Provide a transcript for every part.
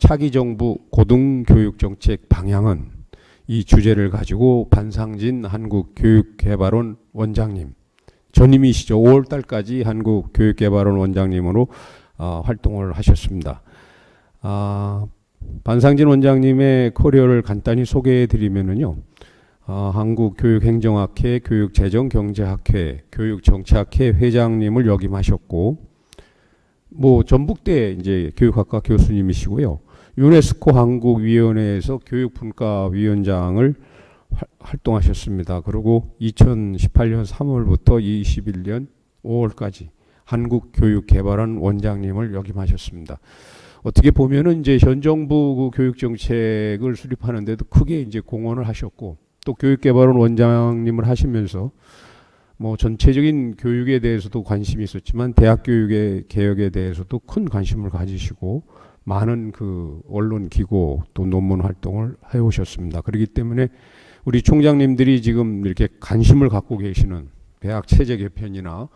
차기 정부 고등교육정책 방향은 이 주제를 가지고 반상진 한국교육개발원 원장님, 전임이시죠. 5월 달까지 한국교육개발원 원장님으로 활동을 하셨습니다. 반상진 원장님의 커리어를 간단히 소개해 드리면은요. 한국교육행정학회, 교육재정경제학회, 교육정치학회 회장님을 역임하셨고, 전북대 이제 교육학과 교수님이시고요. 유네스코 한국위원회에서 교육분과위원장을 활동하셨습니다. 그리고 2018년 3월부터 21년 5월까지 한국교육개발원 원장님을 역임하셨습니다. 어떻게 보면은 이제 현 정부 교육 정책을 수립하는데도 크게 이제 공헌을 하셨고, 또 교육개발원 원장님을 하시면서 전체적인 교육에 대해서도 관심이 있었지만 대학 교육의 개혁에 대해서도 큰 관심을 가지시고 많은 그 언론 기고 또 논문 활동을 해오셨습니다. 그렇기 때문에 우리 총장님들이 지금 이렇게 관심을 갖고 계시는 대학 체제 개편이나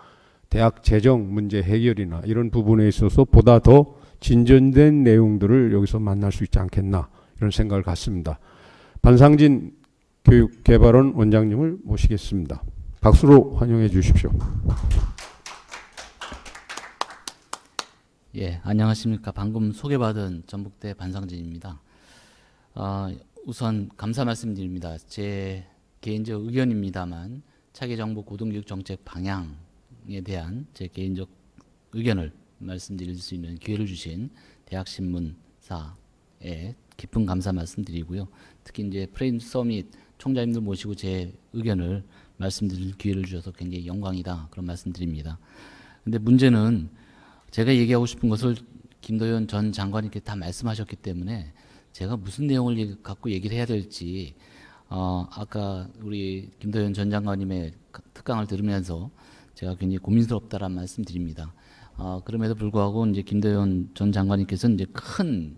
대학 재정 문제 해결이나 이런 부분에 있어서 보다 더 진전된 내용들을 여기서 만날 수 있지 않겠나 이런 생각을 갖습니다. 반상진 교육개발원 원장님을 모시겠습니다. 박수로 환영해 주십시오. 예, 안녕하십니까. 방금 소개받은 전북대 반상진입니다. 우선 감사 말씀드립니다. 제 개인적 의견입니다만 차기 정부 고등교육 정책 방향에 대한 제 개인적 의견을 말씀드릴 수 있는 기회를 주신 대학신문사에 깊은 감사 말씀드리고요. 특히 이제 프레임 서밋 총장님들 모시고 제 의견을 말씀드릴 기회를 주셔서 굉장히 영광이다 그런 말씀드립니다. 근데 문제는 제가 얘기하고 싶은 것을 김도연 전 장관님께 다 말씀하셨기 때문에 제가 무슨 내용을 갖고 얘기를 해야 될지 아까 우리 김도연 전 장관님의 특강을 들으면서 제가 굉장히 고민스럽다라는 말씀드립니다. 그럼에도 불구하고 이제 김도연 전 장관님께서 이제 큰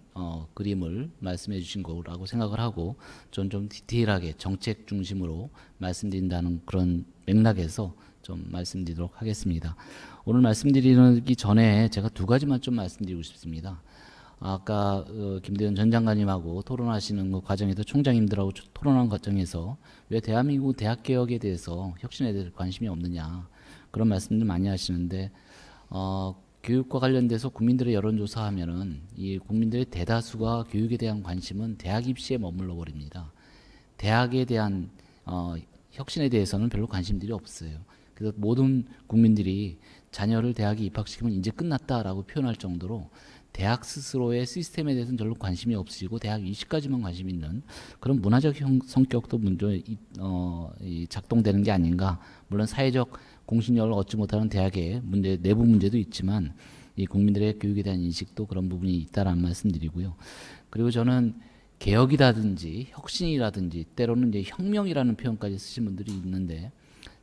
그림을 말씀해 주신 거라고 생각을 하고 저는 좀 디테일하게 정책 중심으로 말씀드린다는 그런 맥락에서 좀 말씀드리도록 하겠습니다. 오늘 말씀드리기 전에 제가 두 가지만 좀 말씀드리고 싶습니다. 아까 김도연 전 장관님하고 토론하시는 그 과정에서 총장님들하고 토론한 과정에서 왜 대한민국 대학 개혁에 대해서 혁신에 대해서 관심이 없느냐 그런 말씀들 많이 하시는데 교육과 관련돼서 국민들의 여론조사하면은 이 국민들의 대다수가 교육에 대한 관심은 대학 입시에 머물러 버립니다. 대학에 대한 혁신에 대해서는 별로 관심들이 없어요. 그래서 모든 국민들이 자녀를 대학에 입학시키면 이제 끝났다라고 표현할 정도로 대학 스스로의 시스템에 대해서는 별로 관심이 없으시고 대학 입시까지만 관심이 있는 그런 문화적 성격도 먼저 작동되는 게 아닌가. 물론 사회적 공신력을 얻지 못하는 대학의 문제, 내부 문제도 있지만 이 국민들의 교육에 대한 인식도 그런 부분이 있다라는 말씀드리고요. 그리고 저는 개혁이라든지 혁신이라든지 때로는 이제 혁명이라는 표현까지 쓰신 분들이 있는데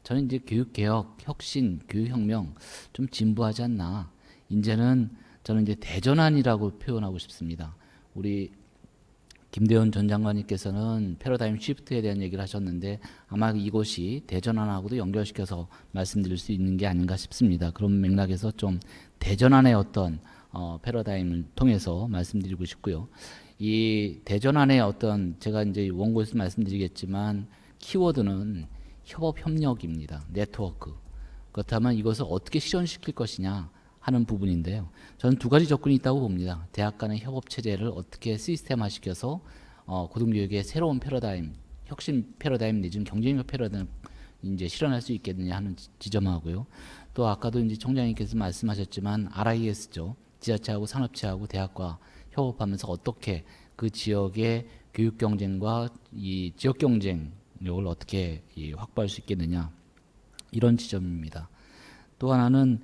저는 이제 교육개혁, 혁신, 교육혁명 좀 진부하지 않나. 이제는 저는 이제 대전환이라고 표현하고 싶습니다. 우리 김대현 전 장관님께서는 패러다임 시프트에 대한 얘기를 하셨는데 아마 이것이 대전환하고도 연결시켜서 말씀드릴 수 있는 게 아닌가 싶습니다. 그런 맥락에서 좀 대전환의 어떤 패러다임을 통해서 말씀드리고 싶고요. 이 대전환의 어떤 제가 이제 원고에서 말씀드리겠지만 키워드는 협업협력입니다. 네트워크. 그렇다면 이것을 어떻게 실현시킬 것이냐 하는 부분인데요. 저는 두 가지 접근이 있다고 봅니다. 대학 간의 협업 체제를 어떻게 시스템화시켜서 고등교육의 새로운 패러다임, 혁신 패러다임 내지는 경쟁력 패러다임 이제 실현할 수 있겠느냐 하는 지점하고요. 또 아까도 이제 총장님께서 말씀하셨지만 RIS죠. 지자체하고 산업체하고 대학과 협업하면서 어떻게 그 지역의 교육 경쟁과 이 지역 경쟁력을 어떻게 확보할 수 있겠느냐 이런 지점입니다. 또 하나는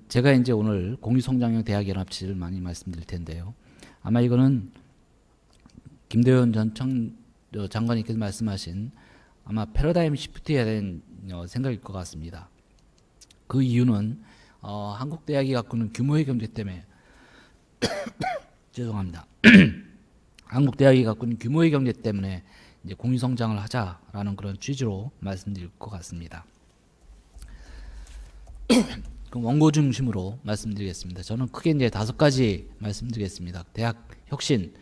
제가 이제 오늘 공유성장형 대학연합체를 많이 말씀드릴 텐데요. 아마 이거는 김대현 전 장관님께서 말씀하신 아마 패러다임 시프트에 대한 생각일 것 같습니다. 그 이유는 한국 대학이 갖고 있는 규모의 경제 때문에 죄송합니다. 한국 대학이 갖고 있는 규모의 경제 때문에 이제 공유성장을 하자라는 그런 취지로 말씀드릴 것 같습니다. 그럼 원고 중심으로 말씀드리겠습니다. 저는 크게 이제 5가지 말씀드리겠습니다. 대학 혁신,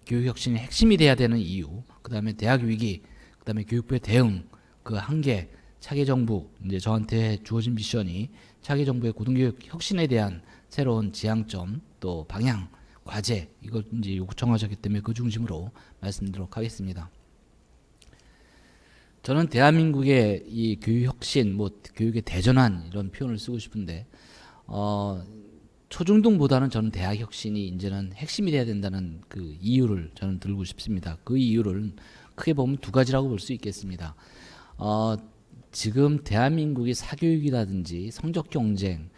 교육 혁신의 핵심이 돼야 되는 이유, 그다음에 대학 위기, 그다음에 교육부의 대응, 그 한계, 차기 정부, 이제 저한테 주어진 미션이 차기 정부의 고등교육 혁신에 대한 새로운 지향점, 또 방향, 과제, 이걸 이제 요청하셨기 때문에 그 중심으로 말씀드리도록 하겠습니다. 저는 대한민국의 이 교육 혁신, 뭐 교육의 대전환 이런 표현을 쓰고 싶은데 초중등보다는 저는 대학 혁신이 이제는 핵심이 돼야 된다는 그 이유를 저는 들고 싶습니다. 그 이유를 크게 보면 2가지라고 볼 수 있겠습니다. 지금 대한민국의 사교육이라든지 성적 경쟁,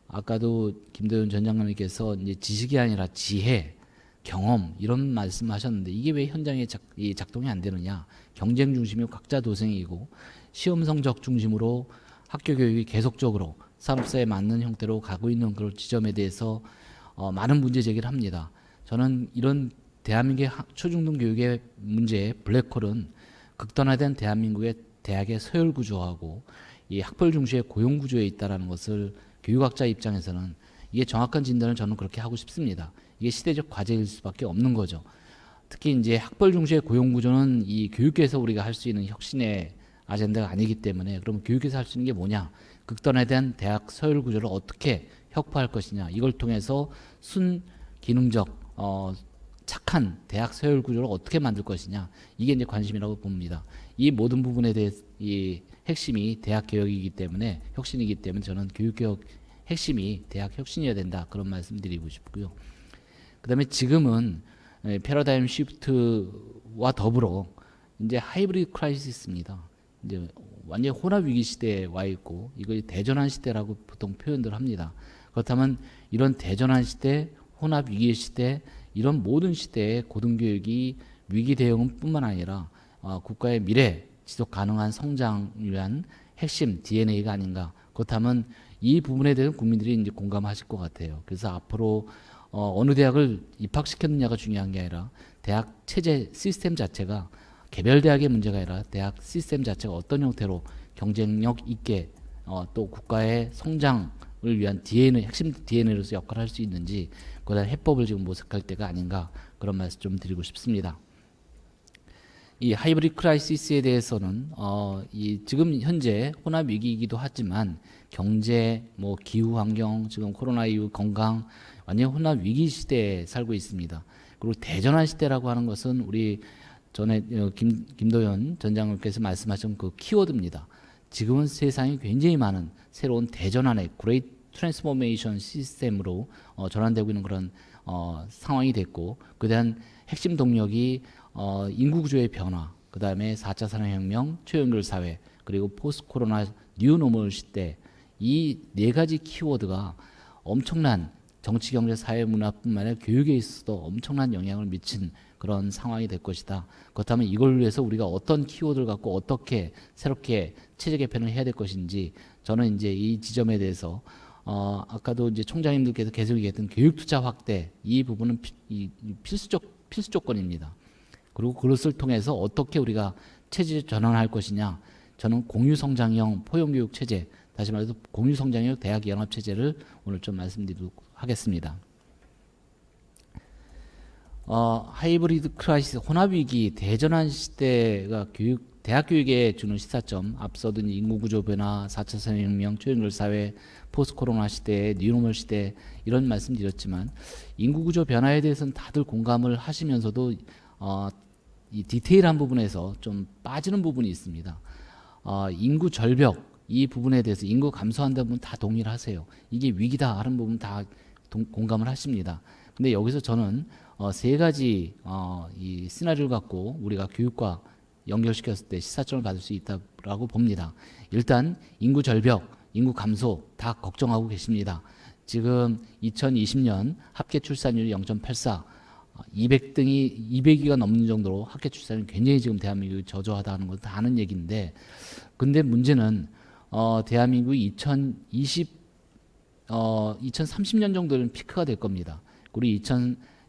아까도 김도현 전 장관님께서 이제 지식이 아니라 지혜, 경험 이런 말씀하셨는데 이게 왜 현장에 작동이 안 되느냐? 경쟁 중심이고 각자 도생이고 시험 성적 중심으로 학교 교육이 계속적으로 산업사에 맞는 형태로 가고 있는 그런 지점에 대해서 많은 문제 제기를 합니다. 저는 이런 대한민국의 초중등 교육의 문제의 블랙홀은 극단화된 대한민국의 대학의 서열 구조하고 이 학벌 중시의 고용 구조에 있다라는 것을 교육학자 입장에서는 이게 정확한 진단을 저는 그렇게 하고 싶습니다. 이게 시대적 과제일 수밖에 없는 거죠. 특히 이제 학벌 중시의 고용 구조는 이 교육계에서 우리가 할 수 있는 혁신의 아젠다가 아니기 때문에 그러면 교육에서 할 수 있는 게 뭐냐? 극단에 대한 대학 서열 구조를 어떻게 혁파할 것이냐? 이걸 통해서 순기능적 착한 대학 서열 구조를 어떻게 만들 것이냐? 이게 이제 관심이라고 봅니다. 이 모든 부분에 대해 이 핵심이 대학 개혁이기 때문에 혁신이기 때문에 저는 교육 개혁 핵심이 대학 혁신이어야 된다 그런 말씀드리고 싶고요. 그다음에 지금은 패러다임 시프트와 더불어 이제 하이브리드 크라이시스입니다. 이제 완전 혼합 위기 시대에 와 있고 이걸 대전환 시대라고 보통 표현들 합니다. 그렇다면 이런 대전환 시대, 혼합 위기 시대 이런 모든 시대에 고등교육이 위기 대응뿐만 아니라 국가의 미래 지속 가능한 성장을 위한 핵심 DNA가 아닌가. 그렇다면 이 부분에 대해서 국민들이 이제 공감하실 것 같아요. 그래서 앞으로 어느 대학을 입학시켰느냐가 중요한 게 아니라 대학 체제 시스템 자체가 개별 대학의 문제가 아니라 대학 시스템 자체가 어떤 형태로 경쟁력 있게 또 국가의 성장을 위한 DNA, 핵심 DNA로서 역할을 할 수 있는지 그에 대한 해법을 지금 모색할 때가 아닌가 그런 말씀 좀 드리고 싶습니다. 이 하이브리드 크라이시스에 대해서는 이 지금 현재 혼합 위기이기도 하지만 경제, 뭐 기후 환경, 지금 코로나 이후 건강 완전 혼합 위기 시대에 살고 있습니다. 그리고 대전환 시대라고 하는 것은 우리 전에 김도현 전 장관께서 말씀하신 그 키워드입니다. 지금은 세상이 굉장히 많은 새로운 대전환의 그레이트 트랜스포메이션 시스템으로 전환되고 있는 그런 상황이 됐고 그에 대한 핵심 동력이 인구 구조의 변화, 그 다음에 4차 산업혁명, 초연결 사회, 그리고 포스트 코로나 뉴노멀 시대 이 4가지 키워드가 엄청난 정치, 경제, 사회, 문화뿐만 아니라 교육에 있어서도 엄청난 영향을 미친 그런 상황이 될 것이다. 그렇다면 이걸 위해서 우리가 어떤 키워드를 갖고 어떻게 새롭게 체제 개편을 해야 될 것인지 저는 이제 이 지점에 대해서 아까도 이제 총장님들께서 계속 얘기했던 교육 투자 확대 이 부분은 필수 조건입니다. 그리고 그것을 통해서 어떻게 우리가 체제 전환할 것이냐. 저는 공유성장형 포용교육 체제, 다시 말해서 공유성장형 대학연합 체제를 오늘 좀 말씀드리도록 하겠습니다. 하이브리드 크라이시스, 혼합위기, 대전환 시대가 대학 교육에 주는 시사점, 앞서도 인구구조 변화, 4차 산업혁명, 초연결 사회, 포스트 코로나 시대, 뉴노멀 시대 이런 말씀드렸지만 인구구조 변화에 대해서는 다들 공감을 하시면서도 이 디테일한 부분에서 좀 빠지는 부분이 있습니다. 인구 절벽 이 부분에 대해서 인구 감소한다는 부분 다 동의를 하세요. 이게 위기다 하는 부분 다 공감을 하십니다. 근데 여기서 저는 3가지 이 시나리오를 갖고 우리가 교육과 연결시켰을 때 시사점을 받을 수 있다고 봅니다. 일단 인구 절벽, 인구 감소 다 걱정하고 계십니다. 지금 2020년 합계 출산율이 0.84 200이 넘는 정도로 학교 출산이 굉장히 지금 대한민국이 저조하다는 걸 다 아는 얘기인데 근데 문제는 대한민국이 2030년 정도는 피크가 될 겁니다. 우리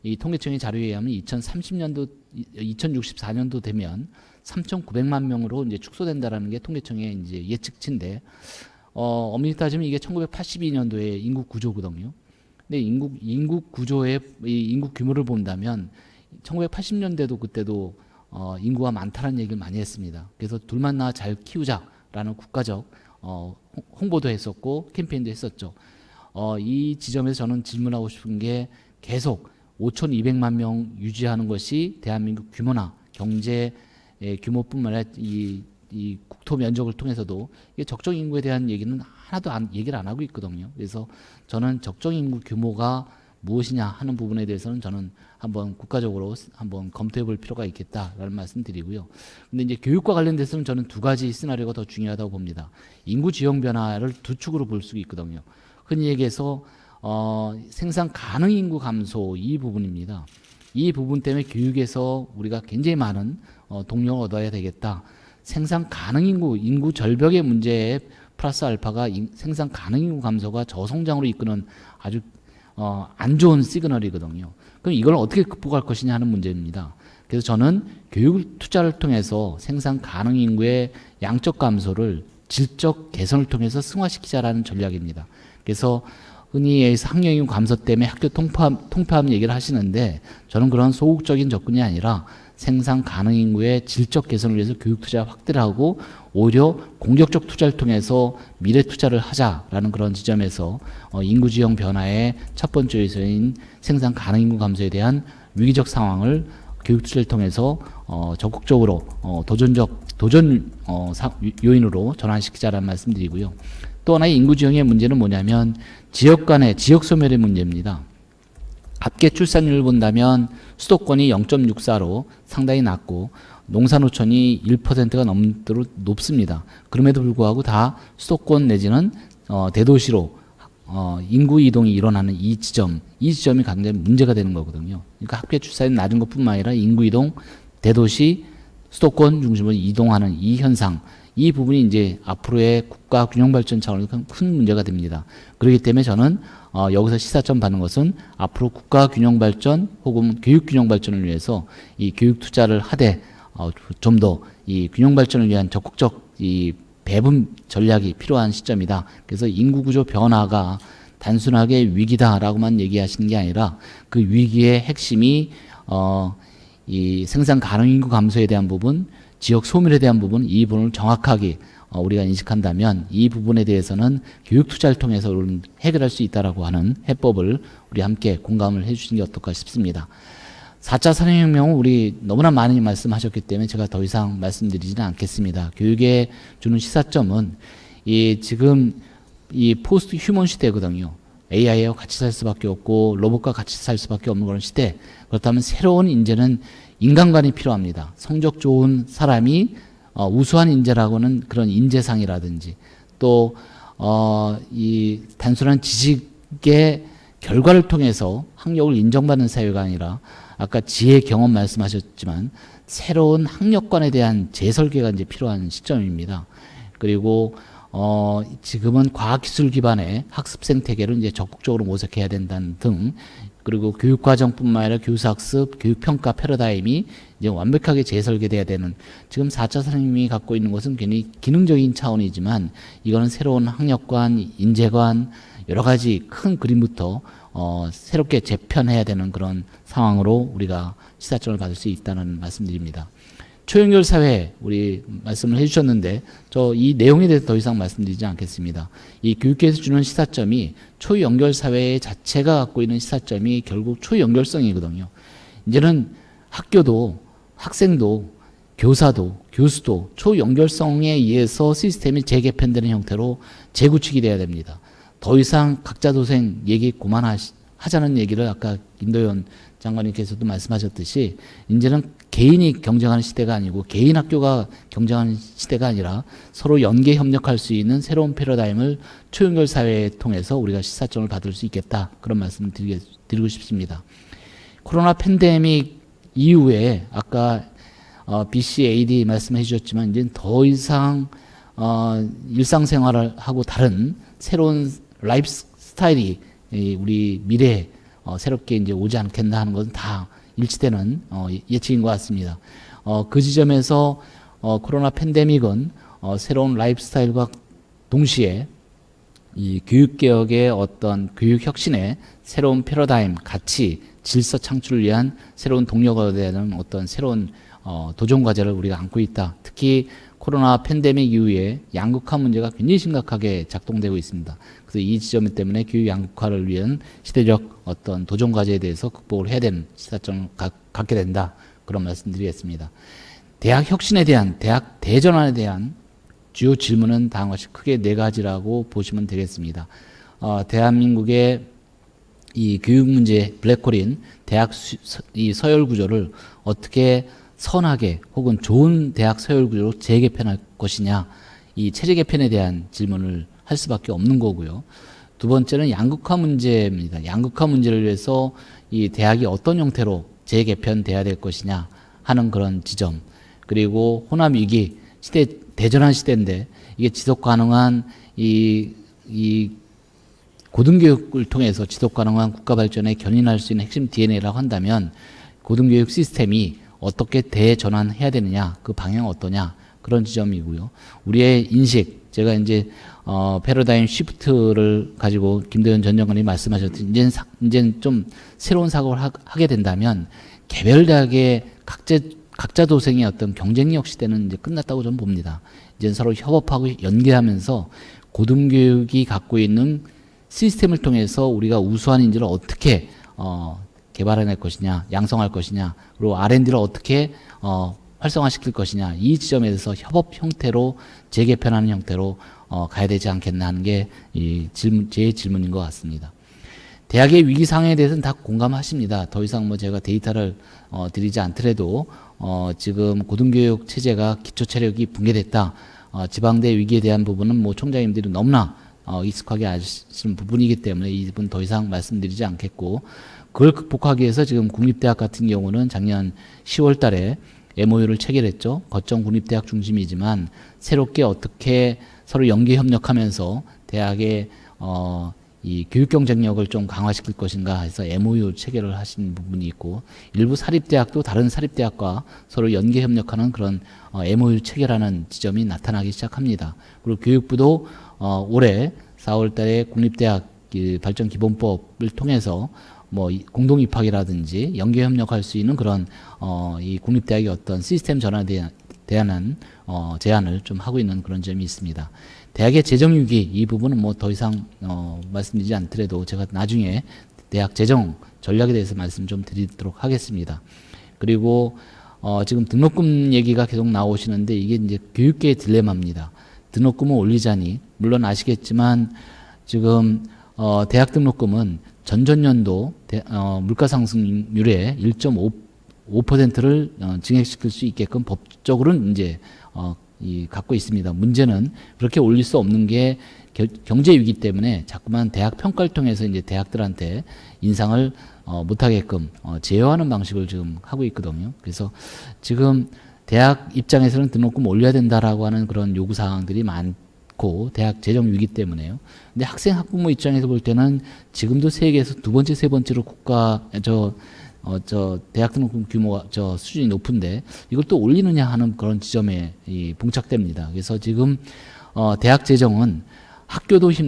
이 통계청의 자료에 의하면 2064년도 되면 3,900만 명으로 이제 축소된다라는 게 통계청의 이제 예측치인데 엄밀히 따지면 이게 1982년도에 인구 구조거든요. 근데 인구 구조의 이 인구 규모를 본다면 1980년대도 그때도 인구가 많다는 얘기를 많이 했습니다. 그래서 둘만 낳아 잘 키우자라는 국가적 홍보도 했었고 캠페인도 했었죠. 이 지점에서 저는 질문하고 싶은 게 계속 5,200만 명 유지하는 것이 대한민국 규모나 경제 규모뿐만 아니라 이 국토 면적을 통해서도 이게 적정 인구에 대한 얘기는 하나도 얘기를 안 하고 있거든요. 그래서 저는 적정 인구 규모가 무엇이냐 하는 부분에 대해서는 저는 한번 국가적으로 한번 검토해 볼 필요가 있겠다라는 말씀 드리고요. 근데 이제 교육과 관련돼서는 저는 두 가지 시나리오가 더 중요하다고 봅니다. 인구 지형 변화를 두 축으로 볼 수 있거든요. 흔히 얘기해서 생산 가능 인구 감소 이 부분입니다. 이 부분 때문에 교육에서 우리가 굉장히 많은 동력을 얻어야 되겠다. 생산 가능 인구 절벽의 문제에 플러스 알파가 생산 가능 인구 감소가 저성장으로 이끄는 아주 안 좋은 시그널이거든요. 그럼 이걸 어떻게 극복할 것이냐 하는 문제입니다. 그래서 저는 교육 투자를 통해서 생산 가능 인구의 양적 감소를 질적 개선을 통해서 승화시키자라는 전략입니다. 그래서 흔히 학령 인구 감소 때문에 학교 통폐합 얘기를 하시는데 저는 그런 소극적인 접근이 아니라 생산 가능 인구의 질적 개선을 위해서 교육 투자 확대를 하고 오히려 공격적 투자를 통해서 미래 투자를 하자라는 그런 지점에서 인구 지형 변화의 첫 번째 요소인 생산 가능 인구 감소에 대한 위기적 상황을 교육 투자를 통해서 적극적으로 도전 요인으로 전환시키자라는 말씀드리고요. 또 하나의 인구 지형의 문제는 뭐냐면 지역 간의 지역 소멸의 문제입니다. 합계 출산율을 본다면 수도권이 0.64로 상당히 낮고 농사노촌이 1%가 넘도록 높습니다. 그럼에도 불구하고 다 수도권 내지는 대도시로 인구 이동이 일어나는 이 지점이 굉장히 문제가 되는 거거든요. 그러니까 합계 출산이 낮은 것뿐만 아니라 인구 이동, 대도시, 수도권 중심으로 이동하는 이 현상, 이 부분이 이제 앞으로의 국가 균형 발전 차원에서 큰 문제가 됩니다. 그렇기 때문에 저는 여기서 시사점 받는 것은 앞으로 국가 균형 발전 혹은 교육 균형 발전을 위해서 이 교육 투자를 하되 좀 더 이 균형 발전을 위한 적극적 이 배분 전략이 필요한 시점이다. 그래서 인구 구조 변화가 단순하게 위기다라고만 얘기하시는 게 아니라 그 위기의 핵심이 이 생산 가능 인구 감소에 대한 부분, 지역 소멸에 대한 부분, 이 부분을 정확하게 우리가 인식한다면 이 부분에 대해서는 교육 투자를 통해서 해결할 수 있다라고 하는 해법을 우리 함께 공감을 해주시는 게 어떨까 싶습니다. 4차 산업혁명은 우리 너무나 많이 말씀하셨기 때문에 제가 더 이상 말씀드리지는 않겠습니다. 교육에 주는 시사점은 지금 이 포스트 휴먼 시대거든요. AI와 같이 살 수밖에 없고 로봇과 같이 살 수밖에 없는 그런 시대. 그렇다면 새로운 인재는 인간관이 필요합니다. 성적 좋은 사람이 우수한 인재라고는 그런 인재상이라든지 또 이 단순한 지식의 결과를 통해서 학력을 인정받는 사회가 아니라 아까 지혜 경험 말씀하셨지만 새로운 학력관에 대한 재설계가 이제 필요한 시점입니다. 그리고 지금은 과학기술 기반의 학습 생태계를 이제 적극적으로 모색해야 된다는 등 그리고 교육과정뿐만 아니라 교수학습, 교육평가 패러다임이 이제 완벽하게 재설계돼야 되는 지금 4차 산업이 갖고 있는 것은 괜히 기능적인 차원이지만 이거는 새로운 학력관, 인재관 여러 가지 큰 그림부터 새롭게 재편해야 되는 그런 상황으로 우리가 시사점을 받을 수 있다는 말씀드립니다. 초연결 사회 우리 말씀을 해주셨는데 저 이 내용에 대해서 더 이상 말씀드리지 않겠습니다. 이 교육계에서 주는 시사점이 초연결 사회 자체가 갖고 있는 시사점이 결국 초연결성이거든요. 이제는 학교도 학생도 교사도 교수도 초연결성에 의해서 시스템이 재개편되는 형태로 재구축이 돼야 됩니다. 더 이상 각자 도생 얘기 그만하자는 얘기를 아까 인도현 장관님께서도 말씀하셨듯이 이제는 개인이 경쟁하는 시대가 아니고 개인 학교가 경쟁하는 시대가 아니라 서로 연계 협력할 수 있는 새로운 패러다임을 초연결 사회를 통해서 우리가 시사점을 받을 수 있겠다. 그런 말씀을 드리고 싶습니다. 코로나 팬데믹 이후에 아까 BCAD 말씀해 주셨지만 이제 더 이상 일상생활을 하고 다른 새로운 라이프 스타일이 우리 미래에 새롭게 이제 오지 않겠나 하는 것은 다 일치되는 예측인 것 같습니다. 그 지점에서 코로나 팬데믹은 새로운 라이프 스타일과 동시에 이 교육개혁의 어떤 교육혁신의 새로운 패러다임, 가치, 질서 창출을 위한 새로운 동력에 대한 어떤 새로운 도전과제를 우리가 안고 있다. 특히 코로나 팬데믹 이후에 양극화 문제가 굉장히 심각하게 작동되고 있습니다. 그래서 이 지점 때문에 교육 양극화를 위한 시대적 어떤 도전과제에 대해서 극복을 해야 되는 시사점을 갖게 된다. 그런 말씀드리겠습니다. 대학 혁신에 대한, 대학 대전환에 대한 주요 질문은 다음과 같이 크게 네 가지라고 보시면 되겠습니다. 대한민국의 이 교육 문제 블랙홀인 대학 이 서열 구조를 어떻게 선하게 혹은 좋은 대학 서열 구조로 재개편할 것이냐, 이 체제 개편에 대한 질문을 할 수밖에 없는 거고요. 두 번째는 양극화 문제입니다. 양극화 문제를 위해서 이 대학이 어떤 형태로 재개편돼야 될 것이냐 하는 그런 지점. 그리고 호남 위기 시대, 대전환 시대인데 이게 지속 가능한 이 고등교육을 통해서 지속 가능한 국가 발전에 견인할 수 있는 핵심 DNA라고 한다면 고등교육 시스템이 어떻게 대전환해야 되느냐, 그 방향 어떠냐, 그런 지점이고요. 우리의 인식, 제가 이제 패러다임 시프트를 가지고 김도현 전 장관이 말씀하셨듯이 이제는 좀 새로운 사고를 하게 된다면 개별 대학의 각자 도생의 어떤 경쟁력 시대는 이제 끝났다고 저는 봅니다. 이제 서로 협업하고 연계하면서 고등교육이 갖고 있는 시스템을 통해서 우리가 우수한 인재를 어떻게 개발해낼 것이냐, 양성할 것이냐, 그리고 R&D를 어떻게 활성화시킬 것이냐, 이 지점에 대해서 협업 형태로 재개편하는 형태로 가야 되지 않겠나 하는 게 제 질문인 것 같습니다. 대학의 위기 상황에 대해서는 다 공감하십니다. 더 이상 뭐 제가 데이터를 드리지 않더라도 지금 고등교육 체제가 기초 체력이 붕괴됐다. 지방대 위기에 대한 부분은 뭐 총장님들이 너무나 익숙하게 아시는 부분이기 때문에 이 부분 더 이상 말씀드리지 않겠고, 그걸 극복하기 위해서 지금 국립대학 같은 경우는 작년 10월 달에 MOU를 체결했죠. 거점 국립대학 중심이지만 새롭게 어떻게 서로 연계 협력하면서 대학의 이 교육 경쟁력을 좀 강화시킬 것인가 해서 MOU 체결을 하신 부분이 있고, 일부 사립대학도 다른 사립대학과 서로 연계 협력하는 그런 MOU 체결하는 지점이 나타나기 시작합니다. 그리고 교육부도 올해 4월 달에 국립대학 발전 기본법을 통해서 뭐 공동 입학이라든지 연계 협력할 수 있는 그런 이 국립대학의 어떤 시스템 전환에 대한 제안을 좀 하고 있는 그런 점이 있습니다. 대학의 재정 위기 이 부분은 뭐 더 이상 말씀드리지 않더라도 제가 나중에 대학 재정 전략에 대해서 말씀 좀 드리도록 하겠습니다. 그리고 지금 등록금 얘기가 계속 나오시는데 이게 이제 교육계의 딜레마입니다. 등록금을 올리자니 물론 아시겠지만 지금 대학 등록금은 전전년도 물가 상승률의 1.5%를 증액시킬 수 있게끔 법적으로는 이제 갖고 있습니다. 문제는 그렇게 올릴 수 없는 게 경제 위기 때문에 자꾸만 대학 평가를 통해서 이제 대학들한테 인상을 못하게끔 제어하는 방식을 지금 하고 있거든요. 그래서 지금 대학 입장에서는 등록금 올려야 된다라고 하는 그런 요구 사항들이 많고 대학 재정 위기 때문에요. 근데 학생 학부모 입장에서 볼 때는 지금도 세계에서 두 번째, 세 번째로 대학 등록금 규모가 수준이 높은데 이걸 또 올리느냐 하는 그런 지점에 봉착됩니다. 그래서 지금 대학 재정은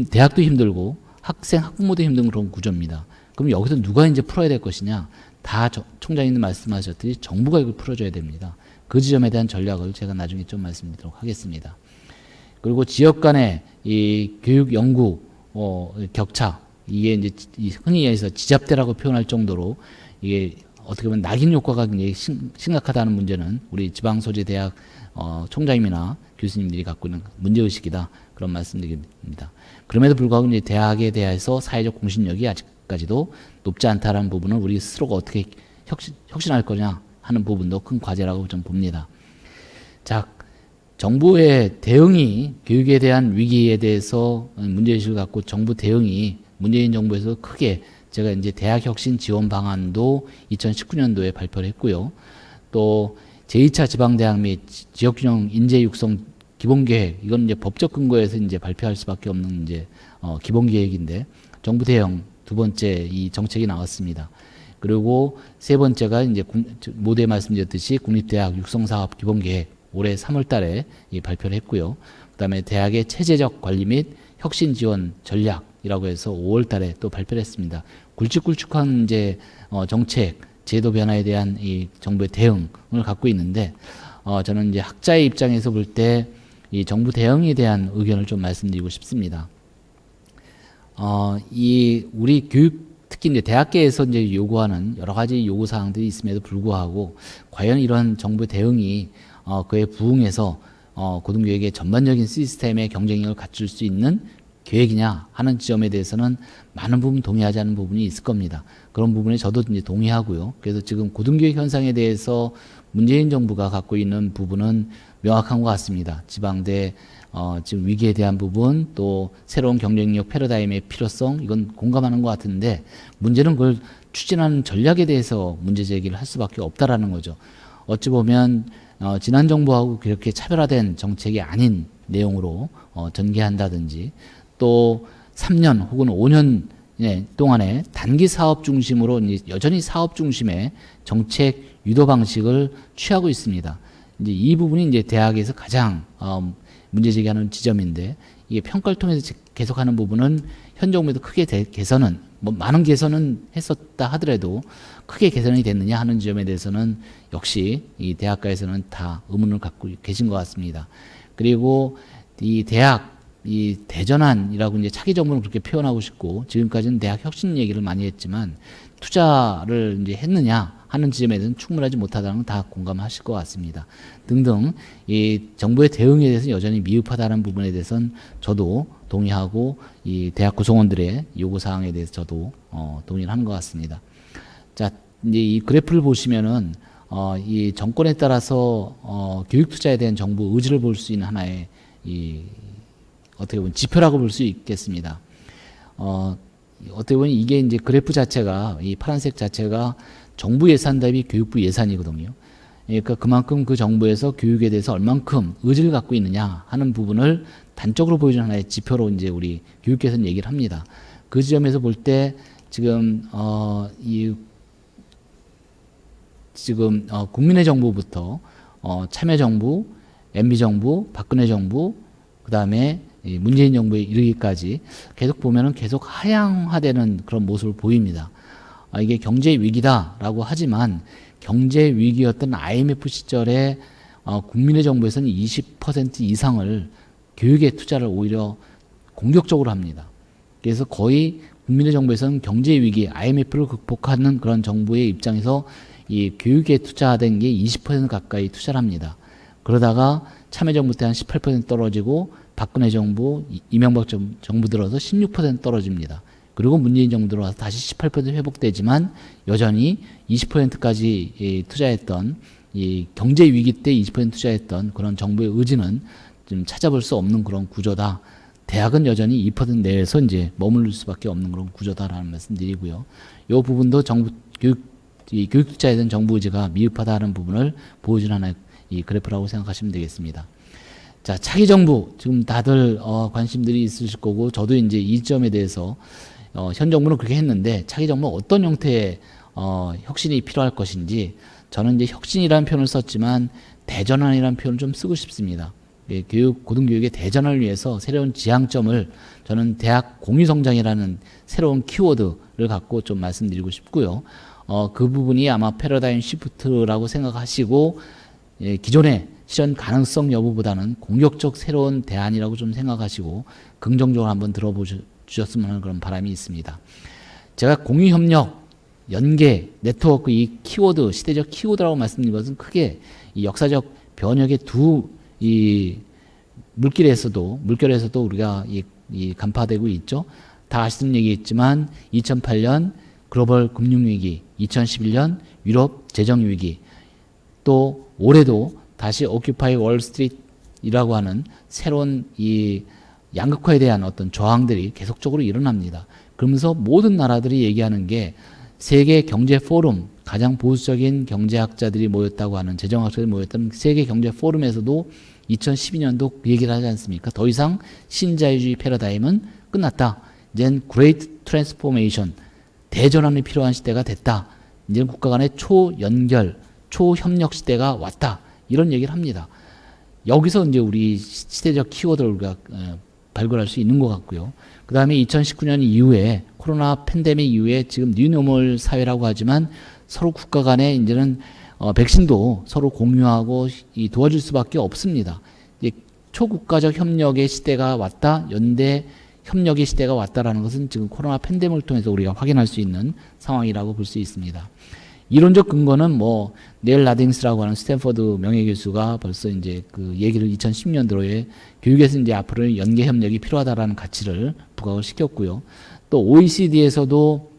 대학도 힘들고 학생 학부모도 힘든 그런 구조입니다. 그럼 여기서 누가 이제 풀어야 될 것이냐? 다 총장님 말씀하셨듯이 정부가 이걸 풀어줘야 됩니다. 그 지점에 대한 전략을 제가 나중에 좀 말씀드리도록 하겠습니다. 그리고 지역 간의 이 교육 연구 격차, 이게 이제 흔히 해서 지잡대라고 표현할 정도로 이게 어떻게 보면 낙인 효과가 굉장히 심각하다는 문제는 우리 지방 소재 대학 총장님이나 교수님들이 갖고 있는 문제의식이다, 그런 말씀드립니다. 그럼에도 불구하고 이제 대학에 대해서 사회적 공신력이 아직까지도 높지 않다라는 부분을 우리 스스로가 어떻게 혁신할 거냐 하는 부분도 큰 과제라고 좀 봅니다. 자, 정부의 대응이 교육에 대한 위기에 대해서 문제의식을 갖고 정부 대응이 문재인 정부에서 크게, 제가 이제 대학 혁신 지원 방안도 2019년도에 발표를 했고요. 또 제2차 지방대학 및 지역균형 인재 육성 기본계획, 이건 이제 법적 근거에서 이제 발표할 수밖에 없는 이제 기본계획인데 정부 대응 두 번째 이 정책이 나왔습니다. 그리고 세 번째가 이제 모두에 말씀드렸듯이 국립대학 육성사업 기본계획 올해 3월 달에 발표를 했고요. 그다음에 대학의 체제적 관리 및 혁신 지원 전략이라고 해서 5월 달에 또 발표를 했습니다. 굵직굵직한 이제 정책, 제도 변화에 대한 이 정부의 대응을 갖고 있는데, 저는 이제 학자의 입장에서 볼 때 이 정부 대응에 대한 의견을 좀 말씀드리고 싶습니다. 이 우리 교육, 특히 이제 대학계에서 이제 요구하는 여러 가지 요구 사항들이 있음에도 불구하고 과연 이런 정부 대응이 그에 부응해서 고등교육의 전반적인 시스템의 경쟁력을 갖출 수 있는 계획이냐 하는 지점에 대해서는 많은 부분 동의하지 않는 부분이 있을 겁니다. 그런 부분에 저도 이제 동의하고요. 그래서 지금 고등교육 현상에 대해서 문재인 정부가 갖고 있는 부분은 명확한 것 같습니다. 지방대 지금 위기에 대한 부분, 또 새로운 경쟁력 패러다임의 필요성, 이건 공감하는 것 같은데, 문제는 그걸 추진하는 전략에 대해서 문제 제기를 할 수밖에 없다라는 거죠. 어찌 보면 지난 정부하고 그렇게 차별화된 정책이 아닌 내용으로 전개한다든지, 또 3년 혹은 5년 동안에 단기 사업 중심으로 여전히 사업 중심의 정책 유도 방식을 취하고 있습니다. 이제 이 부분이 이제 대학에서 가장 문제 제기하는 지점인데, 이게 평가를 통해서 계속하는 부분은 현 정부에도 크게 개선은, 뭐 많은 개선은 했었다 하더라도 크게 개선이 됐느냐 하는 지점에 대해서는 역시 이 대학가에서는 다 의문을 갖고 계신 것 같습니다. 그리고 이 대학, 이 대전환이라고 이제 차기 정부는 그렇게 표현하고 싶고, 지금까지는 대학 혁신 얘기를 많이 했지만 투자를 이제 했느냐 하는 지점에 대해서는 충분하지 못하다는 건 다 공감하실 것 같습니다. 등등 이 정부의 대응에 대해서 여전히 미흡하다는 부분에 대해서는 저도 동의하고, 이 대학 구성원들의 요구 사항에 대해서 저도 동의를 하는 것 같습니다. 자, 이제 이 그래프를 보시면은 이 정권에 따라서 교육 투자에 대한 정부 의지를 볼 수 있는 하나의 이 어떻게 보면 지표라고 볼 수 있겠습니다. 어떻게 보면 이게 이제 그래프 자체가, 이 파란색 자체가 정부 예산 대비 교육부 예산이거든요. 그러니까 그만큼 그 정부에서 교육에 대해서 얼만큼 의지를 갖고 있느냐 하는 부분을 단적으로 보여주는 하나의 지표로 이제 우리 교육계에서는 얘기를 합니다. 그 지점에서 볼 때 지금 국민의 정부부터 참여정부, MB정부, 박근혜 정부, 그 다음에 문재인 정부에 이르기까지 계속 보면은 계속 하향화되는 그런 모습을 보입니다. 이게 경제 위기다라고 하지만, 경제 위기였던 IMF 시절에 국민의 정부에서는 20% 이상을 교육에 투자를 오히려 공격적으로 합니다. 그래서 거의 국민의 정부에서는 경제 위기, IMF를 극복하는 그런 정부의 입장에서 이 교육에 투자된 게 20% 가까이 투자를 합니다. 그러다가 참여정부 때 한 18% 떨어지고, 박근혜 정부, 이명박 정부 들어서 16% 떨어집니다. 그리고 문재인 정부 들어와서 다시 18% 회복되지만 여전히 20%까지 투자했던, 이 경제 위기 때 20% 투자했던 그런 정부의 의지는 좀 찾아볼 수 없는 그런 구조다. 대학은 여전히 2% 내에서 이제 머무를 수밖에 없는 그런 구조다라는 말씀드리고요. 이 부분도 교육 투자에 대한 정부 의지가 미흡하다는 부분을 보여주는 하나의 이 그래프라고 생각하시면 되겠습니다. 자, 차기 정부, 지금 다들 관심들이 있으실 거고, 저도 이제 이 점에 대해서 현 정부는 그렇게 했는데, 차기 정부는 어떤 형태의 혁신이 필요할 것인지, 저는 이제 혁신이라는 표현을 썼지만 대전환이라는 표현을 좀 쓰고 싶습니다. 고등교육의 대전환을 위해서 새로운 지향점을, 저는 대학 공유성장이라는 새로운 키워드를 갖고 좀 말씀드리고 싶고요. 그 부분이 아마 패러다임 시프트라고 생각하시고, 기존의 실현 가능성 여부보다는 공격적 새로운 대안이라고 좀 생각하시고 긍정적으로 한번 들어보셨으면 하는 그런 바람이 있습니다. 제가 공유협력, 연계, 네트워크, 이 키워드, 시대적 키워드라고 말씀드린 것은 크게 이 역사적 변혁의 이 물결에서도 우리가 이 간파되고 있죠. 다 아시는 얘기겠지만 2008년 글로벌 금융위기, 2011년 유럽 재정위기, 또 올해도 다시 오큐파이 월스트리트이라고 하는 새로운 이 양극화에 대한 어떤 저항들이 계속적으로 일어납니다. 그러면서 모든 나라들이 얘기하는 게 세계 경제 포럼, 가장 보수적인 경제학자들이 모였다고 하는, 재정학자들이 모였던 세계 경제 포럼에서도 2012년도 그 얘기를 하지 않습니까? 더 이상 신자유주의 패러다임은 끝났다. 이젠 그레이트 트랜스포메이션, 대전환이 필요한 시대가 됐다. 이제는 국가 간의 초연결, 초협력 시대가 왔다. 이런 얘기를 합니다. 여기서 이제 우리 시대적 키워드를 우리가 발굴할 수 있는 것 같고요. 그 다음에 2019년 이후에 코로나 팬데믹 이후에 지금 뉴노멀 사회라고 하지만 서로 국가 간에 이제는 백신도 서로 공유하고 이 도와줄 수밖에 없습니다. 이제 초국가적 협력의 시대가 왔다, 연대 협력의 시대가 왔다라는 것은 지금 코로나 팬데믹을 통해서 우리가 확인할 수 있는 상황이라고 볼 수 있습니다. 이론적 근거는 뭐 넬 라딩스라고 하는 스탠퍼드 명예교수가 벌써 이제 그 얘기를 2010년도에 교육에서 이제 앞으로 연계 협력이 필요하다라는 가치를 부각을 시켰고요. 또 OECD에서도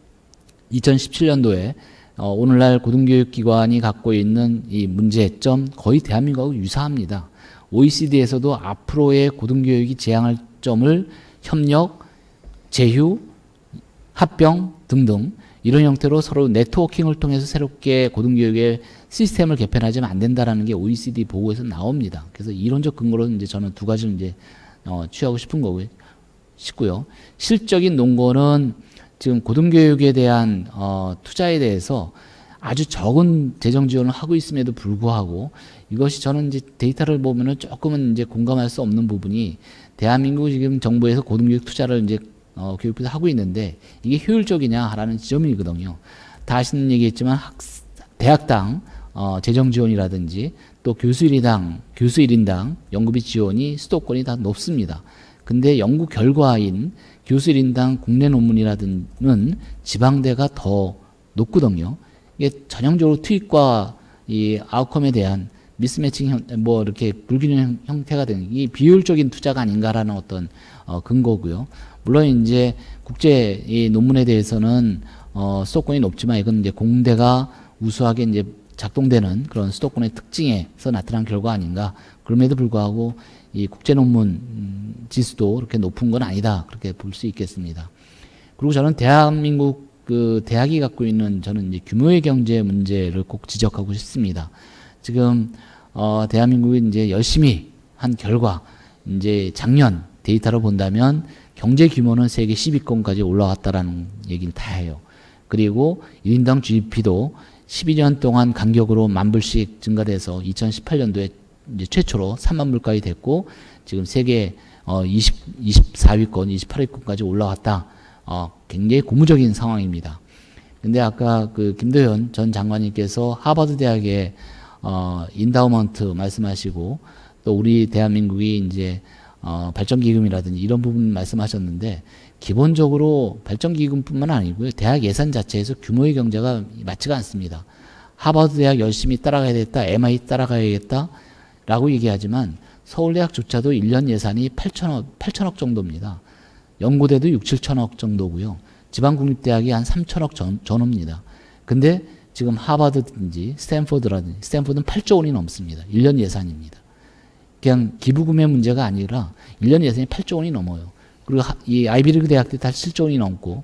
2017년도에 오늘날 고등교육기관이 갖고 있는 이 문제점 거의 대한민국하고 유사합니다. OECD에서도 앞으로의 고등교육이 지향할 점을 협력, 제휴, 합병 등등 이런 형태로 서로 네트워킹을 통해서 새롭게 고등교육의 시스템을 개편하지는 안 된다라는 게 OECD 보고에서 나옵니다. 그래서 이론적 근거로 이제 저는 두 가지를 이제 취하고 싶고요. 실적인 논거는 지금 고등교육에 대한 투자에 대해서 아주 적은 재정 지원을 하고 있음에도 불구하고 이것이 저는 이제 데이터를 보면은 조금은 이제 공감할 수 없는 부분이 대한민국 지금 정부에서 고등교육 투자를 이제 교육부에서 하고 있는데 이게 효율적이냐라는 지점이거든요. 다 아시는 얘기했지만 대학당 재정 지원이라든지 또 교수 1인당 연구비 지원이 수도권이 다 높습니다. 근데 연구 결과인 교수 1인당 국내 논문이라든는 지방대가 더 높거든요. 이게 전형적으로 투입과 이 아웃컴에 대한 미스매칭 뭐 이렇게 불균형 형태가 되는 이 비효율적인 투자가 아닌가라는 어떤 근거고요. 물론 이제 국제 이 논문에 대해서는 수도권이 높지만 이건 이제 공대가 우수하게 이제 작동되는 그런 수도권의 특징에서 나타난 결과 아닌가. 그럼에도 불구하고 이 국제 논문 지수도 그렇게 높은 건 아니다. 그렇게 볼 수 있겠습니다. 그리고 저는 대한민국 그 대학이 갖고 있는 저는 이제 규모의 경제 문제를 꼭 지적하고 싶습니다. 지금 대한민국이 이제 열심히 한 결과 이제 작년 데이터로 본다면 경제 규모는 세계 10위권까지 올라왔다라는 얘기를 다 해요. 그리고 1인당 GDP도 12년 동안 간격으로 10,000불씩 증가돼서 2018년도에 이제 최초로 30,000불까지 됐고 지금 세계 24위권, 28위권까지 올라왔다. 굉장히 고무적인 상황입니다. 근데 아까 그 김도현 전 장관님께서 하버드 대학의 인다우먼트 말씀하시고 또 우리 대한민국이 이제 발전기금이라든지 이런 부분 말씀하셨는데 기본적으로 발전기금뿐만 아니고요. 대학 예산 자체에서 규모의 경제가 맞지가 않습니다. 하버드 대학 열심히 따라가야 되겠다. MIT 따라가야겠다. 라고 얘기하지만 서울대학조차도 1년 예산이 8천억 정도입니다. 연고대도 6, 7천억 정도고요. 지방국립대학이 한 3천억 전후입니다. 근데 지금 하버드든지 스탠포드라든지 스탠포드는 8조 원이 넘습니다. 1년 예산입니다. 그냥 기부금의 문제가 아니라 1년 예산이 8조 원이 넘어요. 그리고 이 아이비리그 대학들이 다 7조 원이 넘고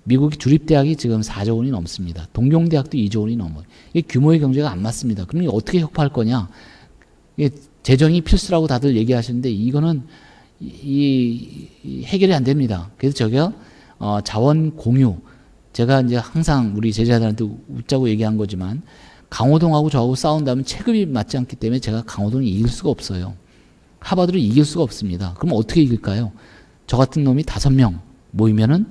미국의 주립대학이 지금 4조 원이 넘습니다. 동경대학도 2조 원이 넘어요. 이게 규모의 경제가 안 맞습니다. 그럼 어떻게 혁파할 거냐? 이게 재정이 필수라고 다들 얘기하시는데 이거는 해결이 안 됩니다. 그래서 저게 자원 공유 제가 이제 항상 우리 제자들한테 웃자고 얘기한 거지만 강호동하고 저하고 싸운다면 체급이 맞지 않기 때문에 제가 강호동을 이길 수가 없어요. 하버드를 이길 수가 없습니다. 그럼 어떻게 이길까요? 저 같은 놈이 5명 모이면은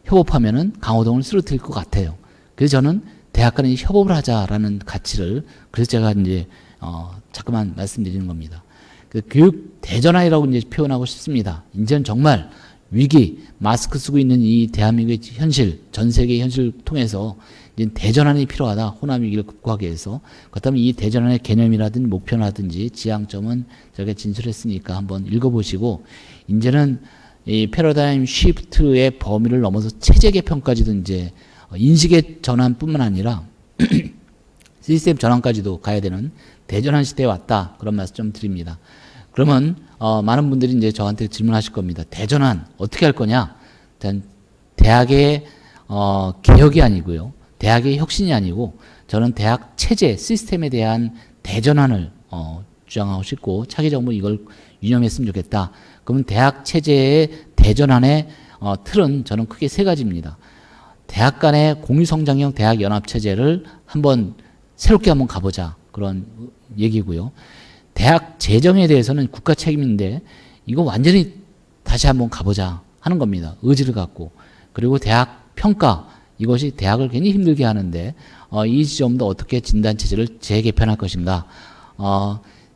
협업하면은 강호동을 쓰러뜨릴 것 같아요. 그래서 저는 대학 간에 협업을 하자라는 가치를 그래서 제가 이제 자꾸만 말씀드리는 겁니다. 그 교육 대전환이라고 이제 표현하고 싶습니다. 이제는 정말 위기, 마스크 쓰고 있는 이 대한민국의 현실, 전 세계의 현실을 통해서 이제 대전환이 필요하다. 호남 위기를 극복하기 위해서. 그렇다면 이 대전환의 개념이라든지 목표라든지 지향점은 저희가 진술했으니까 한번 읽어보시고 이제는 이 패러다임 쉬프트의 범위를 넘어서 체제 개편까지도 이제 인식의 전환뿐만 아니라 시스템 전환까지도 가야 되는 대전환 시대에 왔다. 그런 말씀 좀 드립니다. 그러면 많은 분들이 이제 저한테 질문하실 겁니다. 대전환 어떻게 할 거냐? 일단 대학의 개혁이 아니고요. 대학의 혁신이 아니고 저는 대학 체제 시스템에 대한 대전환을 주장하고 싶고 차기 정부 이걸 유념했으면 좋겠다. 그러면 대학 체제의 대전환의 틀은 저는 크게 3가지입니다. 대학 간의 공유성장형 대학 연합체제를 새롭게 한번 가보자. 그런 얘기고요. 대학 재정에 대해서는 국가 책임인데 이거 완전히 다시 한번 가보자 하는 겁니다. 의지를 갖고. 그리고 대학 평가, 이것이 대학을 굉장히 힘들게 하는데 이 지점도 어떻게 진단체제를 재개편할 것인가.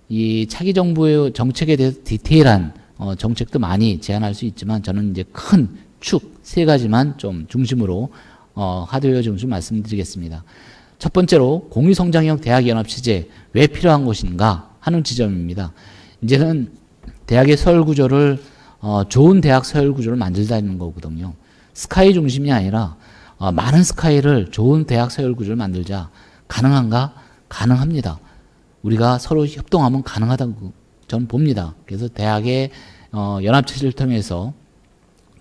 이 차기 정부의 정책에 대해서 디테일한 정책도 많이 제안할 수 있지만 저는 이제 큰 축 세 가지만 좀 중심으로 하드웨어 중심 말씀드리겠습니다. 첫 번째로 공유성장형 대학연합체제 왜 필요한 것인가 하는 지점입니다. 이제는 대학의 서열 구조를 좋은 대학 서열 구조를 만들자는 거거든요. 스카이 중심이 아니라 많은 스카이를 좋은 대학 서열 구조를 만들자. 가능한가? 가능합니다. 우리가 서로 협동하면 가능하다고 저는 봅니다. 그래서 대학의 연합체제를 통해서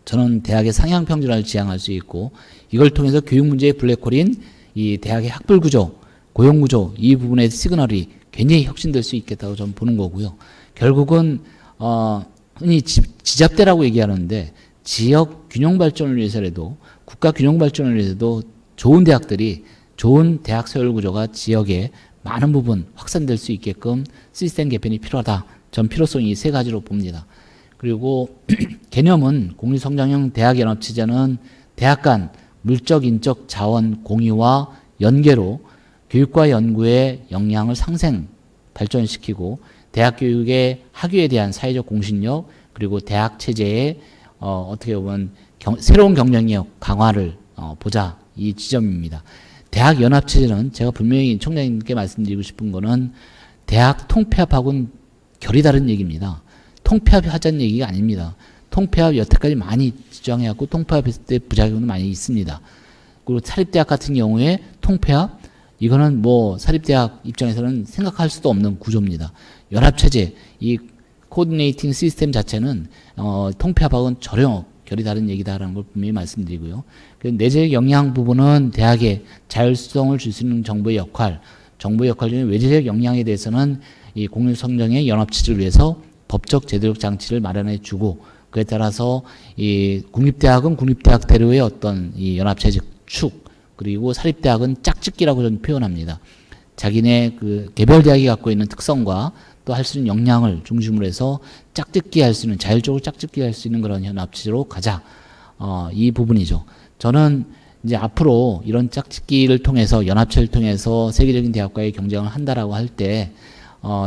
저는 대학의 상향 평준화를 지향할 수 있고 이걸 통해서 교육 문제의 블랙홀인 이 대학의 학벌 구조, 고용 구조 이 부분의 시그널이 굉장히 혁신될 수 있겠다고 저는 보는 거고요. 결국은 흔히 지잡대라고 얘기하는데 지역 균형 발전을 위해서라도 국가 균형 발전을 위해서도 좋은 대학들이 좋은 대학 서열 구조가 지역에 많은 부분 확산될 수 있게끔 시스템 개편이 필요하다. 전 필요성이 이 세 가지로 봅니다. 그리고 개념은 공유성장형 대학연합체제는 대학 간 물적, 인적 자원 공유와 연계로 교육과 연구의 역량을 상생, 발전시키고 대학 교육의 학위에 대한 사회적 공신력 그리고 대학 체제의 어떻게 보면 새로운 경쟁력 강화를 보자 이 지점입니다. 대학 연합체제는 제가 분명히 총장님께 말씀드리고 싶은 거는 대학 통폐합하고는 결이 다른 얘기입니다. 통폐합하자는 얘기가 아닙니다. 통폐합 여태까지 많이 주장해왔고 통폐합했을 때 부작용도 많이 있습니다. 그리고 사립대학 같은 경우에 통폐합 이거는 뭐 사립대학 입장에서는 생각할 수도 없는 구조입니다. 연합체제 이 코디네이팅 시스템 자체는 통폐합하고는 전혀 결이 다른 얘기다라는 걸 분명히 말씀드리고요. 내재적 역량 부분은 대학에 자율성을 줄 수 있는 정부의 역할 중에 외재적 역량에 대해서는 이 공유성장의 연합체제를 위해서 법적 제도적 장치를 마련해 주고 그에 따라서 이 국립대학은 국립대학대로의 어떤 이 연합체제 축 그리고 사립대학은 짝짓기라고 저는 표현합니다. 자기네 그 개별 대학이 갖고 있는 특성과 또 할 수 있는 역량을 중심으로 해서 짝짓기 할 수 있는 자율적으로 짝짓기 할 수 있는 그런 연합체제로 가자. 이 부분이죠. 저는 이제 앞으로 이런 짝짓기를 통해서 연합체를 통해서 세계적인 대학과의 경쟁을 한다라고 할 때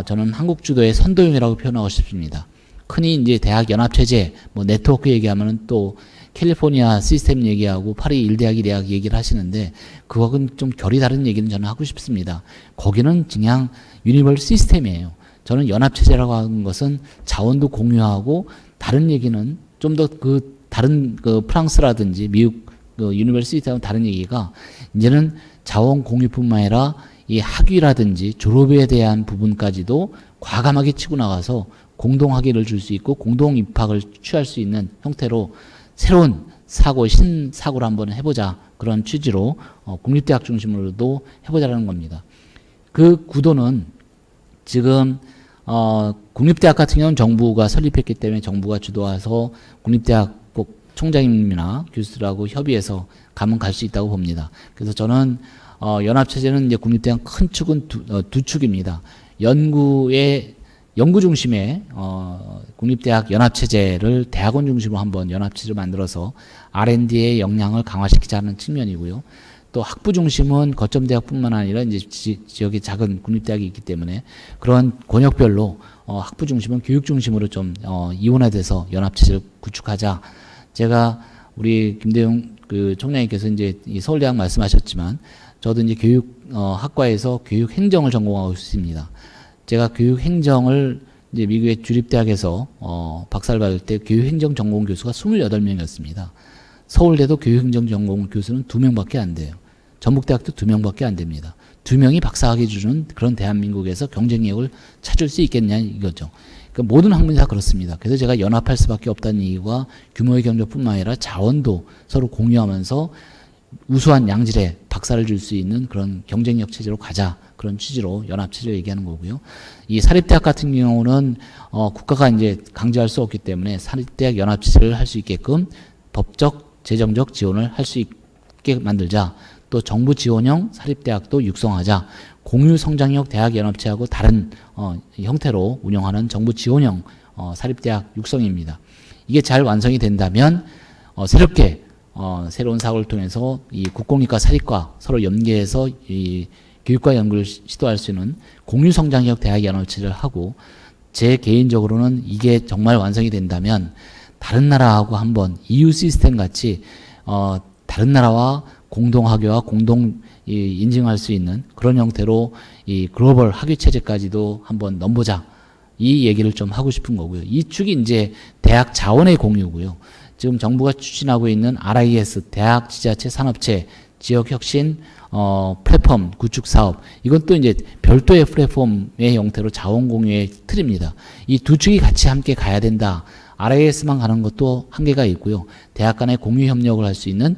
저는 한국 주도의 선도용이라고 표현하고 싶습니다. 흔히 이제 대학 연합체제, 뭐 네트워크 얘기하면은 또 캘리포니아 시스템 얘기하고 파리 일대학 이대학 얘기를 하시는데 그거는 좀 결이 다른 얘기는 저는 하고 싶습니다. 거기는 그냥 유니버설 시스템이에요. 저는 연합체제라고 하는 것은 자원도 공유하고 다른 얘기는 좀 더 그 다른 그 프랑스라든지 미국 그 유니버설 시스템은 다른 얘기가 이제는 자원 공유뿐만 아니라 이 학위라든지 졸업에 대한 부분까지도 과감하게 치고 나가서 공동 학위를 줄 수 있고 공동 입학을 취할 수 있는 형태로 새로운 신사고를 한번 해보자 그런 취지로 국립대학 중심으로도 해보자라는 겁니다. 그 구도는 지금 국립대학 같은 경우는 정부가 설립했기 때문에 정부가 주도해서 국립대학 꼭 총장님이나 교수들하고 협의해서 가면 갈 수 있다고 봅니다. 그래서 저는 연합체제는 이제 국립대학 큰 축은 두 축입니다. 연구 중심의 국립대학 연합체제를 대학원 중심으로 한번 연합체제를 만들어서 R&D의 역량을 강화시키자는 측면이고요. 또 학부 중심은 거점 대학뿐만 아니라 이제 지역에 작은 국립대학이 있기 때문에 그런 권역별로 학부 중심은 교육 중심으로 좀 이원화돼서 연합체제를 구축하자. 제가 우리 김대용 그 총장님께서 이제 이 서울대학 말씀하셨지만 저도 이제 교육학과에서 교육행정을 전공하고 있습니다. 제가 교육행정을 이제 미국의 주립대학에서 박사를 받을 때 교육행정 전공 교수가 28명이었습니다. 서울대도 교육행정 전공 교수는 2명밖에 안 돼요. 전북대학도 2명밖에 안 됩니다. 2명이 박사학위 주는 그런 대한민국에서 경쟁력을 찾을 수 있겠냐 이거죠. 그러니까 모든 학문이 다 그렇습니다. 그래서 제가 연합할 수밖에 없다는 이유가 규모의 경제뿐만 아니라 자원도 서로 공유하면서 우수한 양질의 박사를 줄 수 있는 그런 경쟁력 체제로 가자. 그런 취지로 연합체제를 얘기하는 거고요. 이 사립대학 같은 경우는 국가가 이제 강제할 수 없기 때문에 사립대학 연합체제를 할 수 있게끔 법적, 재정적 지원을 할 수 있게 만들자. 또 정부 지원형 사립대학도 육성하자. 공유 성장형 대학 연합체하고 다른 형태로 운영하는 정부 지원형 사립대학 육성입니다. 이게 잘 완성이 된다면 새롭게 새로운 사고를 통해서 이 국공립과 사립과 서로 연계해서 이 교육과 연구를 시도할 수 있는 공유성장형 대학연합체를 하고, 제 개인적으로는 이게 정말 완성이 된다면 다른 나라하고 한번 EU 시스템 같이 다른 나라와 공동학교와 공동 인증할 수 있는 그런 형태로 이 글로벌 학위 체제까지도 한번 넘보자, 이 얘기를 좀 하고 싶은 거고요. 이 축이 이제 대학 자원의 공유고요. 지금 정부가 추진하고 있는 RIS 대학 지자체 산업체 지역 혁신 플랫폼 구축 사업, 이건 또 이제 별도의 플랫폼의 형태로 자원 공유의 틀입니다. 이 두 축이 같이 함께 가야 된다. RIS만 가는 것도 한계가 있고요. 대학 간의 공유 협력을 할 수 있는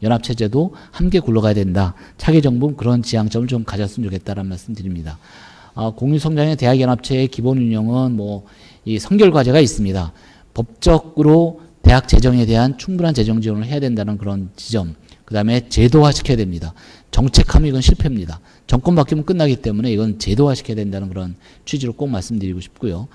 연합체제도 함께 굴러가야 된다. 차기 정부는 그런 지향점을 좀 가졌으면 좋겠다는 말씀 드립니다. 공유성장형 대학연합체의 기본 운영은 이 선결 과제가 있습니다. 법적으로 대학 재정에 대한 충분한 재정 지원을 해야 된다는 그런 지점. 그 다음에 제도화 시켜야 됩니다. 정책하면 이건 실패입니다. 정권 바뀌면 끝나기 때문에 이건 제도화 시켜야 된다는 그런 취지로 꼭 말씀드리고 싶고요.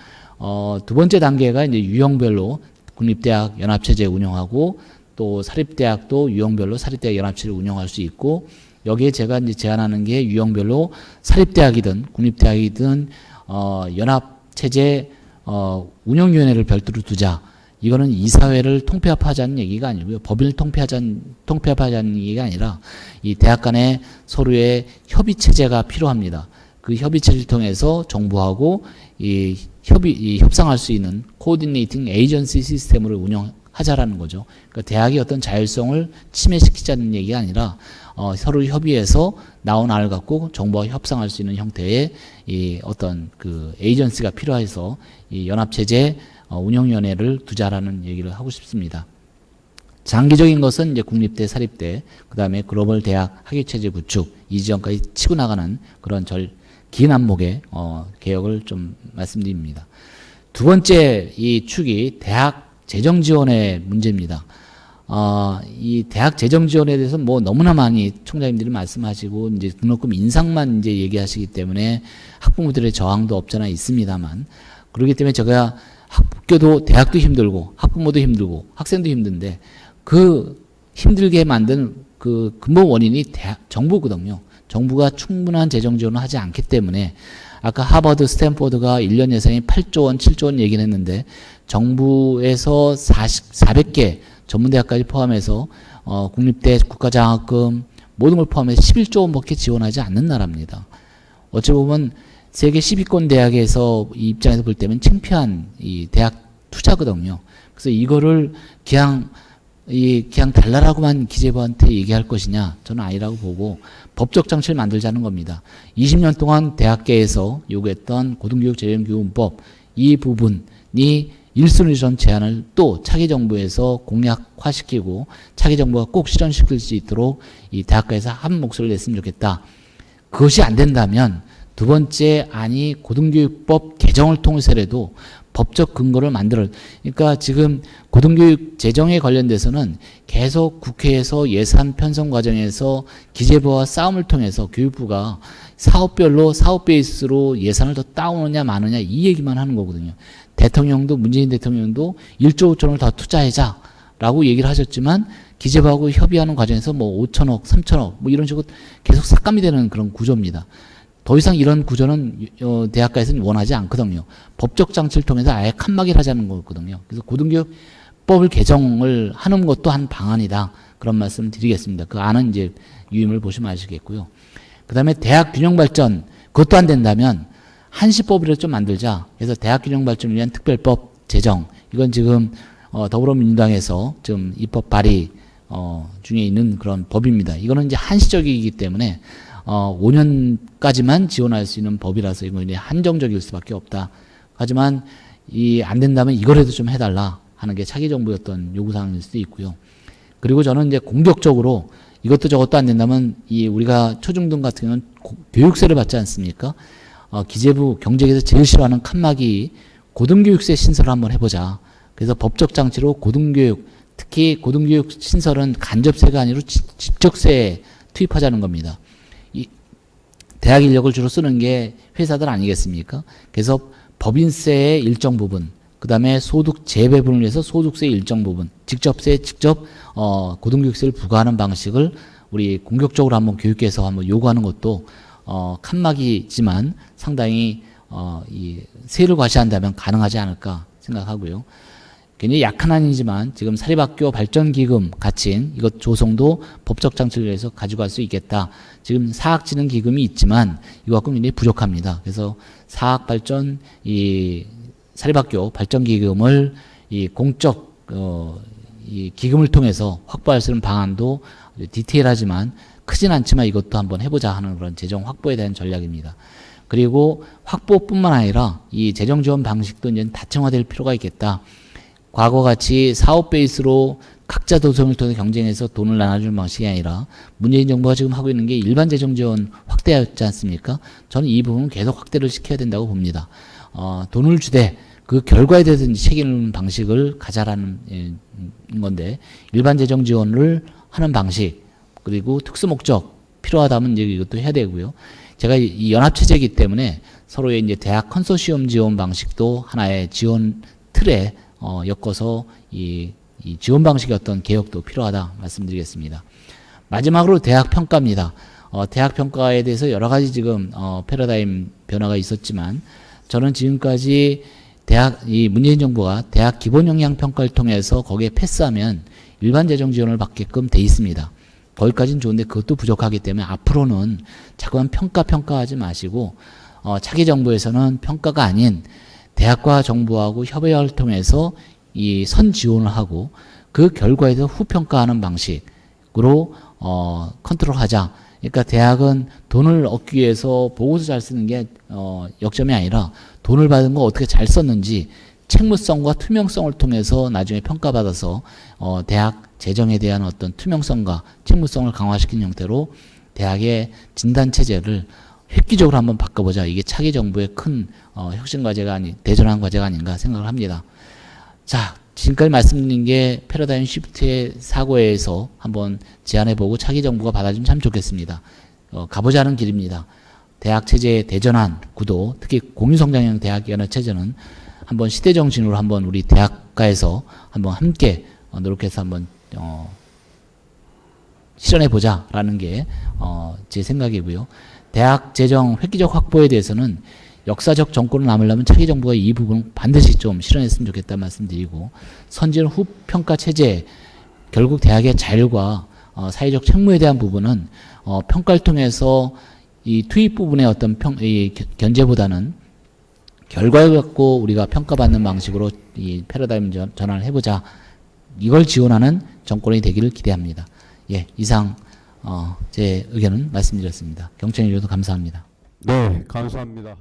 두 번째 단계가 이제 유형별로 국립대학 연합체제 운영하고, 또 사립대학도 유형별로 사립대학 연합체를 운영할 수 있고, 여기에 제가 이제 제안하는 게 유형별로 사립대학이든 국립대학이든 연합체제 운영위원회를 별도로 두자. 이거는 이사회를 통폐합하자는 얘기가 아니고요. 법인을 통폐합하자는 얘기가 아니라 이 대학 간의 서로의 협의체제가 필요합니다. 그 협의체를 통해서 정부하고 협상할 수 있는 코디네이팅 에이전시 시스템으로 운영하자라는 거죠. 그러니까 대학의 어떤 자율성을 침해시키자는 얘기가 아니라 서로 협의해서 나온 안을 갖고 정부와 협상할 수 있는 형태의 이 어떤 그 에이전시가 필요해서 이 연합체제 운영위원회를 두자라는 얘기를 하고 싶습니다. 장기적인 것은 이제 국립대, 사립대, 그 다음에 글로벌 대학 학위체제 구축, 이 지점까지 치고 나가는 그런 긴 안목의 개혁을 좀 말씀드립니다. 두 번째 이 축이 대학 재정 지원의 문제입니다. 이 대학 재정 지원에 대해서 너무나 많이 총장님들이 말씀하시고, 이제 등록금 인상만 이제 얘기하시기 때문에 학부모들의 저항도 없잖아 있습니다만, 그렇기 때문에 제가 학교도 대학도 힘들고 학부모도 힘들고 학생도 힘든데 그 힘들게 만든 그 근본 원인이 정부거든요. 정부가 충분한 재정 지원을 하지 않기 때문에, 아까 하버드, 스탠포드가 1년 예산이 8조 원, 7조 원 얘기를 했는데 정부에서 400개 전문대학까지 포함해서 국립대 국가장학금 모든 걸 포함해서 11조 원밖에 지원하지 않는 나라입니다. 어찌 보면 세계 10위권 대학에서 이 입장에서 볼 때면 창피한 이 대학 투자거든요. 그래서 이거를 그냥 달라라고만 기재부한테 얘기할 것이냐, 저는 아니라고 보고 법적 장치를 만들자는 겁니다. 20년 동안 대학계에서 요구했던 고등교육 재정기금법 이 부분이 1순위 제안을 또 차기 정부에서 공약화시키고 차기 정부가 꼭 실현시킬 수 있도록 이 대학가에서 한 목소리를 냈으면 좋겠다. 그것이 안 된다면 두 번째 안이 고등교육법 개정을 통해서라도 법적 근거를 그러니까 지금 고등교육 재정에 관련돼서는 계속 국회에서 예산 편성 과정에서 기재부와 싸움을 통해서 교육부가 사업별로 사업 베이스로 예산을 더 따오느냐 마느냐 이 얘기만 하는 거거든요. 문재인 대통령도 1조 5천억을 더 투자하자라고 얘기를 하셨지만 기재부하고 협의하는 과정에서 5천억, 3천억 이런 식으로 계속 삭감이 되는 그런 구조입니다. 더 이상 이런 구조는 대학가에서는 원하지 않거든요. 법적 장치를 통해서 아예 칸막이를 하자는 거거든요. 그래서 고등교육법을 개정을 하는 것도 한 방안이다. 그런 말씀을 드리겠습니다. 그 안은 이제 유임을 보시면 아시겠고요. 그 다음에 대학 균형 발전, 그것도 안 된다면 한시법이라도 좀 만들자. 그래서 대학 균형 발전을 위한 특별법 제정. 이건 지금 더불어민주당에서 지금 입법 발의 중에 있는 그런 법입니다. 이거는 이제 한시적이기 때문에 5년까지만 지원할 수 있는 법이라서 이건 이제 한정적일 수밖에 없다. 하지만 안 된다면 이거라도 좀 해달라 하는 게 차기 정부의 어떤 요구사항일 수도 있고요. 그리고 저는 이제 공격적으로 이것도 저것도 안 된다면 우리가 초중등 같은 경우는 교육세를 받지 않습니까? 기재부 경제계에서 제일 싫어하는 칸막이 고등교육세 신설을 한번 해보자. 그래서 법적 장치로 고등교육, 특히 고등교육 신설은 간접세가 아니라 직접세에 투입하자는 겁니다. 대학 인력을 주로 쓰는 게 회사들 아니겠습니까? 그래서 법인세의 일정 부분, 그다음에 소득 재배분을 위해서 소득세 일정 부분, 직접세 직접 고등교육세를 부과하는 방식을 우리 공격적으로 한번 교육계에서 한번 요구하는 것도 칸막이지만 상당히 이 세를 과시한다면 가능하지 않을까 생각하고요. 굉장히 약한 한이지만 지금 사립학교 발전기금 가칭 이것 조성도 법적 장치를 위해서 가져갈 수 있겠다. 지금 사학진흥기금이 있지만 이것과 굉장히 부족합니다. 그래서 사학발전 이 사립학교 발전기금을 이 공적 이 기금을 통해서 확보할 수 있는 방안도 디테일하지만 크진 않지만 이것도 한번 해보자 하는 그런 재정 확보에 대한 전략입니다. 그리고 확보뿐만 아니라 이 재정 지원 방식도 이제 다층화될 필요가 있겠다. 과거같이 사업 베이스로 각자 도성을 통해 경쟁해서 돈을 나눠주는 방식이 아니라 문재인 정부가 지금 하고 있는 게 일반 재정 지원 확대였지 않습니까? 저는 이 부분은 계속 확대를 시켜야 된다고 봅니다. 돈을 주되 그 결과에 대해서 책임을 방식을 가자라는 건데 일반 재정 지원을 하는 방식 그리고 특수 목적 필요하다면 이제 이것도 해야 되고요. 제가 이 연합체제이기 때문에 서로의 이제 대학 컨소시엄 지원 방식도 하나의 지원 틀에 엮어서 이 지원 방식의 어떤 개혁도 필요하다 말씀드리겠습니다. 마지막으로 대학 평가입니다. 대학 평가에 대해서 여러 가지 지금 패러다임 변화가 있었지만 저는 지금까지 이 문재인 정부가 대학 기본 역량 평가를 통해서 거기에 패스하면 일반 재정 지원을 받게끔 돼 있습니다. 거기까지는 좋은데 그것도 부족하기 때문에 앞으로는 자꾸만 평가하지 마시고 차기 정부에서는 평가가 아닌 대학과 정부하고 협의를 통해서 이 선 지원을 하고 그 결과에 대해서 후평가하는 방식으로 컨트롤하자. 그러니까 대학은 돈을 얻기 위해서 보고서 잘 쓰는 게 역점이 아니라 돈을 받은 거 어떻게 잘 썼는지 책무성과 투명성을 통해서 나중에 평가받아서 대학 재정에 대한 어떤 투명성과 책무성을 강화시키는 형태로 대학의 진단 체제를 획기적으로 한번 바꿔보자. 이게 차기 정부의 큰 혁신 과제가 대전환 과제가 아닌가 생각을 합니다. 자, 지금까지 말씀드린 게 패러다임 시프트의 사고에서 한번 제안해보고 차기 정부가 받아주면 참 좋겠습니다. 가보자는 길입니다. 대학 체제의 대전환 구도, 특히 공유성장형 대학 연합 체제는 한번 시대 정신으로 한번 우리 대학가에서 한번 함께 노력해서 한번 실현해보자라는 게 제 생각이고요. 대학 재정 획기적 확보에 대해서는 역사적 정권을 남으려면 차기 정부가 이 부분 반드시 좀 실현했으면 좋겠다는 말씀드리고 선진 후 평가 체제 결국 대학의 자율과 사회적 책무에 대한 부분은 평가를 통해서 이 투입 부분의 어떤 이 견제보다는 결과를 갖고 우리가 평가받는 방식으로 이 패러다임 전환을 해보자. 이걸 지원하는 정권이 되기를 기대합니다. 예, 이상 제 의견은 말씀드렸습니다. 경청해 주셔서 감사합니다. 네, 감사합니다.